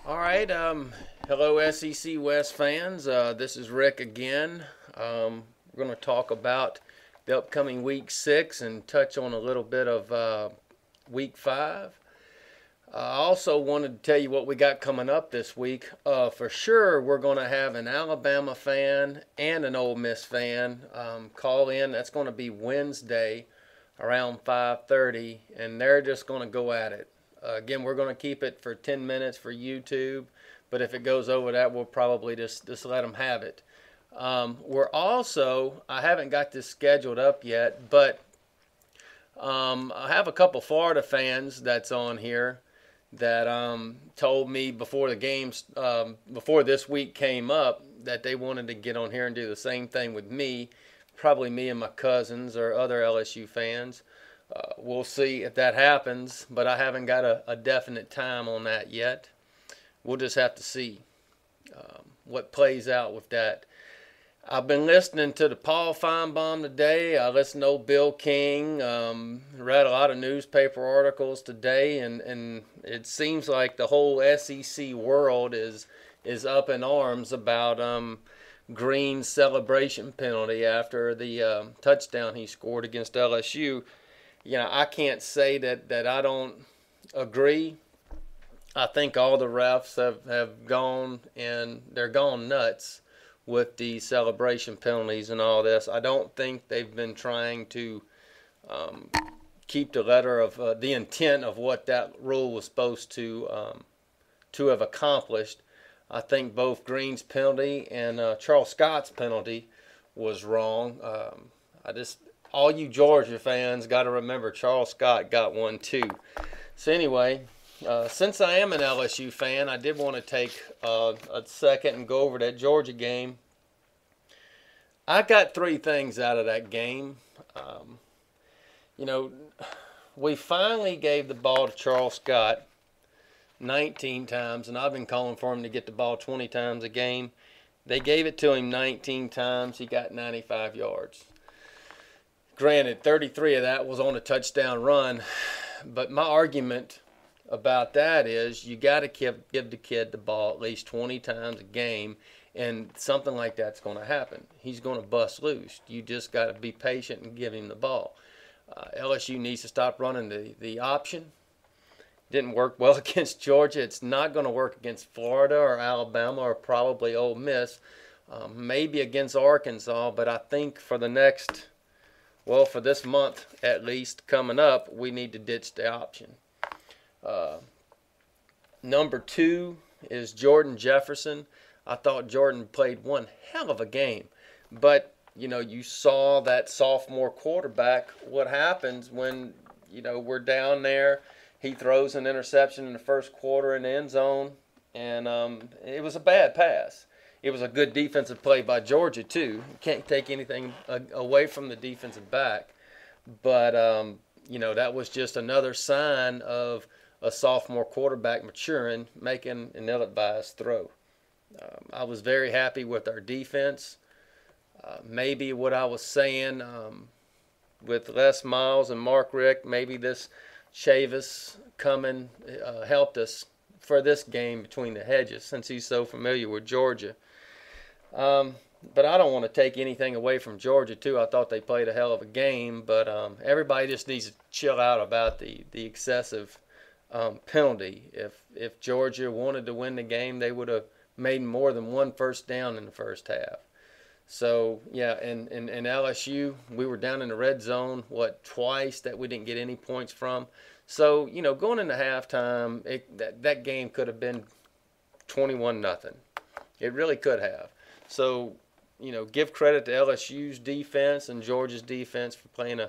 All right. Hello, SEC West fans. This is Rick again. We're going to talk about the upcoming Week 6 and touch on a little bit of Week 5. I also wanted to tell you what we got coming up this week. For sure, we're going to have an Alabama fan and an Ole Miss fan call in. That's going to be Wednesday around 5:30, and they're just going to go at it. Again, we're going to keep it for 10 minutes for YouTube, but if it goes over that, we'll probably just let them have it. We're also, I haven't got this scheduled up yet, but I have a couple Florida fans that's on here that told me before the games, before this week came up, that they wanted to get on here and do the same thing with me, probably me and my cousins or other LSU fans. We'll see if that happens, but I haven't got a definite time on that yet. We'll just have to see what plays out with that. I've been listening to the Paul Feinbaum today. I listened to old Bill King. Read a lot of newspaper articles today, and it seems like the whole SEC world is up in arms about Green's celebration penalty after the touchdown he scored against LSU. I can't say that I don't agree. I think all the refs have gone, and they're gone nuts with the celebration penalties and all this. I don't think they've been trying to keep the letter of the intent of what that rule was supposed to have accomplished. I think both Green's penalty and Charles Scott's penalty was wrong. All you Georgia fans got to remember Charles Scott got one too. So anyway, since I am an LSU fan, I did want to take a second and go over that Georgia game. I got three things out of that game. We finally gave the ball to Charles Scott 19 times, and I've been calling for him to get the ball 20 times a game. They gave it to him 19 times. He got 95 yards. Granted, 33 of that was on a touchdown run, but my argument about that is you got to give the kid the ball at least 20 times a game, and something like that's going to happen. He's going to bust loose. You just got to be patient and give him the ball. LSU needs to stop running the option. Didn't work well against Georgia. It's not going to work against Florida or Alabama or probably Ole Miss. Maybe against Arkansas, but I think for this month at least coming up, we need to ditch the option. Number two is Jordan Jefferson. I thought Jordan played one hell of a game, but you saw that sophomore quarterback. What happens when we're down there? He throws an interception in the first quarter in the end zone, and it was a bad pass. It was a good defensive play by Georgia too. You can't take anything away from the defensive back, but that was just another sign of a sophomore quarterback maturing, making an ill-advised throw. I was very happy with our defense. Maybe what I was saying with Les Miles and Mark Richt, maybe this Chavis coming helped us for this game between the hedges since he's so familiar with Georgia. But I don't want to take anything away from Georgia, too. I thought they played a hell of a game, but everybody just needs to chill out about the excessive penalty. If Georgia wanted to win the game, they would have made more than one first down in the first half. So, yeah, in LSU, we were down in the red zone, twice that we didn't get any points from. So, going into halftime, that game could have been 21-0. It really could have. So, give credit to LSU's defense and Georgia's defense for playing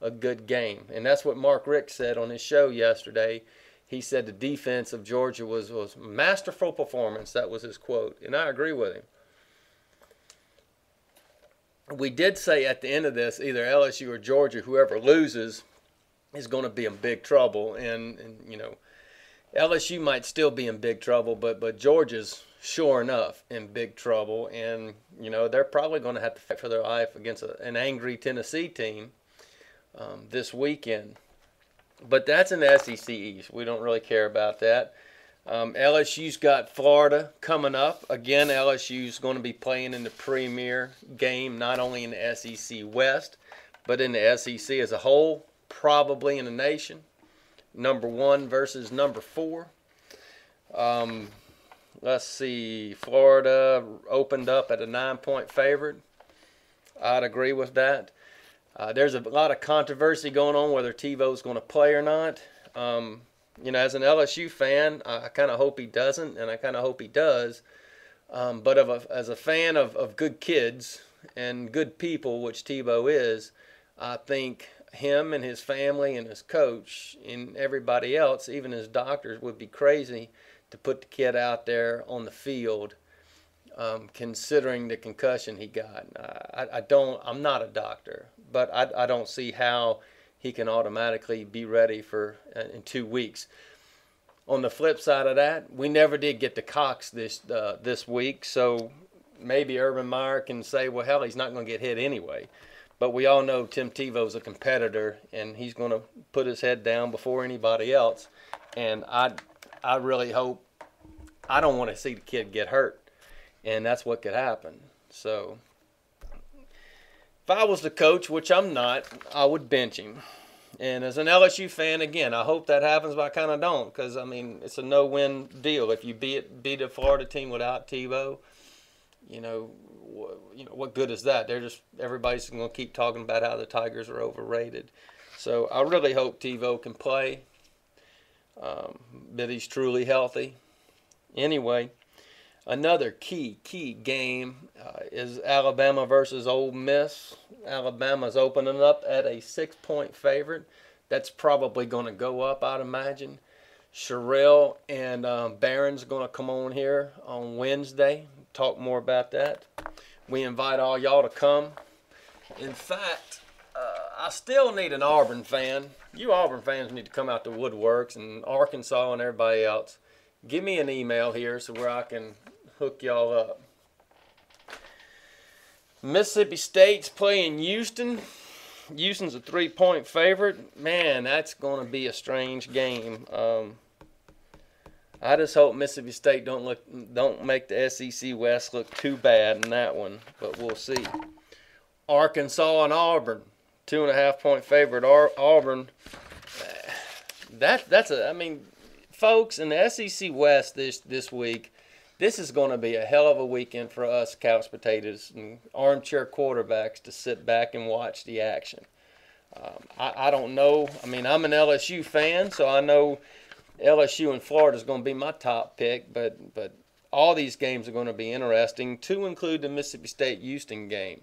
a good game. And that's what Mark Richt said on his show yesterday. He said the defense of Georgia was masterful performance. That was his quote. And I agree with him. We did say at the end of this, either LSU or Georgia, whoever loses is going to be in big trouble. And LSU might still be in big trouble, but Georgia's sure enough in big trouble. And, they're probably going to have to fight for their life against an angry Tennessee team this weekend. But that's in the SEC East. We don't really care about that. LSU's got Florida coming up. Again, LSU's going to be playing in the premier game, not only in the SEC West, but in the SEC as a whole, probably in the nation. Number 1 versus number 4. Let's see. Florida opened up at a 9-point favorite. I'd agree with that. There's a lot of controversy going on whether Tebow's going to play or not. As an LSU fan, I kind of hope he doesn't, and I kind of hope he does. But as a fan of good kids and good people, which Tebow is, I think him and his family and his coach and everybody else, even his doctors, would be crazy to put the kid out there on the field, considering the concussion he got. I'm not a doctor, but I don't see how he can automatically be ready for in 2 weeks. On the flip side of that, we never did get to Cox this week, so maybe Urban Meyer can say, well, hell, he's not going to get hit anyway. But we all know Tim Tebow's a competitor, and he's going to put his head down before anybody else. And I really hope, I don't want to see the kid get hurt, and that's what could happen. So if I was the coach, which I'm not, I would bench him. And as an LSU fan, again, I hope that happens, but I kind of don't, because, I mean, it's a no-win deal. If you beat a Florida team without Tebow, what good is that? Everybody's going to keep talking about how the Tigers are overrated. So I really hope Tebow can play, that he's truly healthy. Anyway, another key game is Alabama versus Ole Miss. Alabama's opening up at a 6-point favorite. That's probably going to go up, I'd imagine. Sherrill and Barron's going to come on here on Wednesday, talk more about that. We invite all y'all to come. In fact, I still need an Auburn fan. You Auburn fans need to come out to woodworks, and Arkansas and everybody else. Give me an email here so where I can hook y'all up. Mississippi State's playing Houston. Houston's a 3-point favorite. Man, that's going to be a strange game. I just hope Mississippi State don't make the SEC West look too bad in that one, but we'll see. Arkansas and Auburn, 2.5-point favorite. Auburn. Folks, in the SEC West this week, this is going to be a hell of a weekend for us couch potatoes and armchair quarterbacks to sit back and watch the action. I don't know. I mean, I'm an LSU fan, so I know LSU and Florida is going to be my top pick, but all these games are going to be interesting, to include the Mississippi State-Houston game.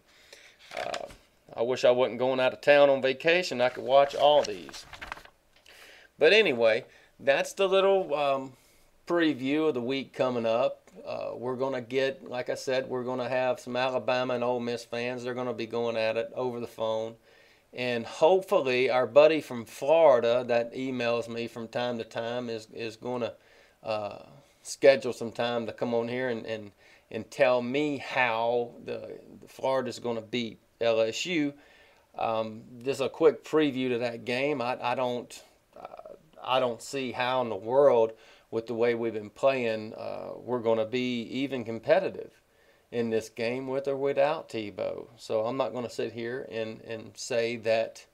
I wish I wasn't going out of town on vacation. I could watch all these. But anyway, that's the little preview of the week coming up. We're going to get, like I said, we're going to have some Alabama and Ole Miss fans. They're going to be going at it over the phone. And hopefully our buddy from Florida that emails me from time to time is going to schedule some time to come on here and tell me how the Florida's going to beat LSU. Just a quick preview to that game. I don't see how in the world, with the way we've been playing, we're going to be even competitive in this game with or without Tebow. So I'm not going to sit here and say that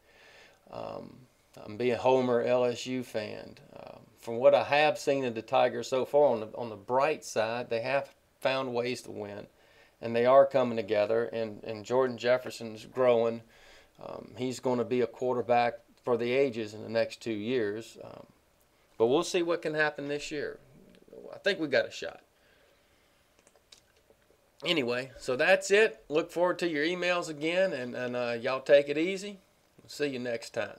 I'm being a Homer LSU fan. From what I have seen of the Tigers so far, on the bright side, they have found ways to win, and they are coming together, and Jordan Jefferson's growing. He's going to be a quarterback for the ages in the next 2 years. But we'll see what can happen this year. I think we got a shot. Anyway, so that's it. Look forward to your emails again, and y'all take it easy. See you next time.